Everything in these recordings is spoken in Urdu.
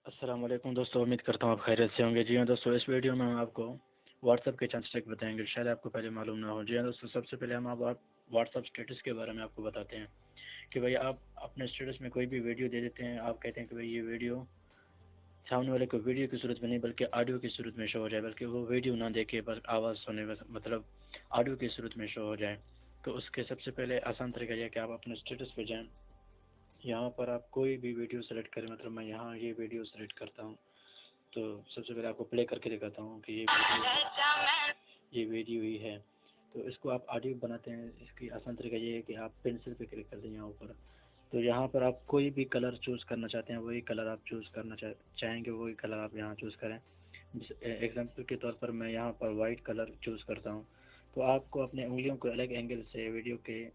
السلام علیکم دوستوں، امید کرتا ہوں آپ خیریت سے ہوں گے۔ جی ہاں دوستوں، اس ویڈیو میں ہم آپ کو واٹس ایپ کے چند اسٹیک بتائیں گے، شاید آپ کو پہلے معلوم نہ ہو۔ جی ہاں دوستوں، سب سے پہلے ہم آپ واٹس ایپ اسٹیٹس کے بارے میں آپ کو بتاتے ہیں کہ بھائی آپ اپنے اسٹیٹس میں کوئی بھی ویڈیو دے دیتے ہیں، آپ کہتے ہیں کہ بھائی یہ ویڈیو سامنے والے کو ویڈیو کی صورت میں نہیں بلکہ آڈیو کی صورت میں شو ہو جائے، بلکہ وہ ویڈیو نہ دیکھے بس آواز سنے، مطلب آڈیو کی صورت میں شو ہو جائے۔ تو اس کے سب سے پہلے آسان طریقہ یہ ہے کہ آپ اپنے اسٹیٹس پہ جائیں، یہاں پر آپ کوئی بھی ویڈیو سلیکٹ کریں، مطلب میں یہاں یہ ویڈیو سلیکٹ کرتا ہوں تو سب سے پہلے آپ کو پلے کر کے دکھاتا ہوں کہ یہ ویڈیو ہی ہے۔ تو اس کو آپ آڈیو بناتے ہیں، اس کی آسان طریقہ یہ ہے کہ آپ پینسل پہ کلک کر دیں یہاں اوپر، تو یہاں پر آپ کوئی بھی کلر چوز کرنا چاہتے ہیں، وہی کلر آپ چوز کرنا چاہیں گے، وہی کلر آپ یہاں چوز کریں۔ ایگزامپل کے طور پر میں یہاں پر وائٹ کلر چوز کرتا ہوں، تو آپ کو اپنے انگلیوں کو الگ اینگل سے ویڈیو کے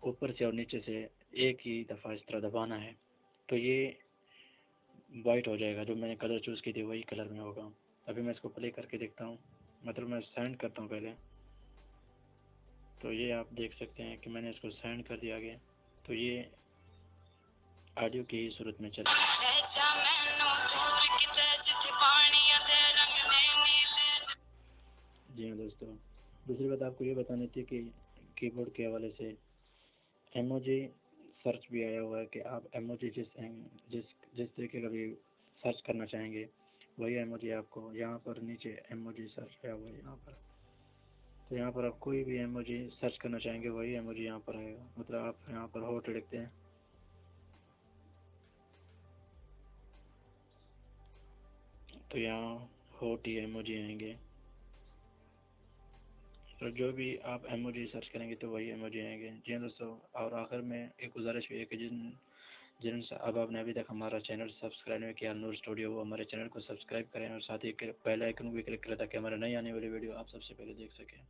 اوپر سے اور نیچے سے ایک ہی دفعہ اس طرح دبانا ہے، تو یہ وائٹ ہو جائے گا۔ جو میں نے کلر چوز کی تھی وہی کلر میں ہوگا۔ ابھی میں اس کو پلے کر کے دیکھتا ہوں، مطلب میں سینڈ کرتا ہوں پہلے، تو یہ آپ دیکھ سکتے ہیں کہ میں نے اس کو سینڈ کر دیا آگے، تو یہ آڈیو کی ہی صورت میں چلے۔ جی ہاں دوستو، دوسری بات آپ کو یہ بتانی تھی کہ کی بورڈ کے حوالے سے ایموجی سرچ بھی آیا ہوا ہے کہ آپ ایموجی جس طریقے کا بھی سرچ کرنا چاہیں گے وہی ایموجی آپ کو یہاں پر نیچے ایموجی سرچ آیا ہوا ہے یہاں پر، تو یہاں پر آپ کوئی بھی ایموجی سرچ کرنا چاہیں گے وہی ایموجی یہاں پر آئے گا۔ مطلب آپ یہاں پر ہوٹ لکھتے ہیں تو یہاں ہوٹ ہی ایموجی آئیں گے، تو جو بھی آپ ایموجی سرچ کریں گے تو وہی ایموجی آئیں گے۔ جی ہاں دوستو، اور آخر میں ایک گزارش بھی ہے کہ جن سے اب آپ نے ابھی تک ہمارا چینل سبسکرائب نہیں کیا نور اسٹوڈیو، وہ ہمارے چینل کو سبسکرائب کریں اور ساتھ ہی بیل آئکن بھی کلک کریں تاکہ ہمارے نئی آنے والی ویڈیو آپ سب سے پہلے دیکھ سکیں۔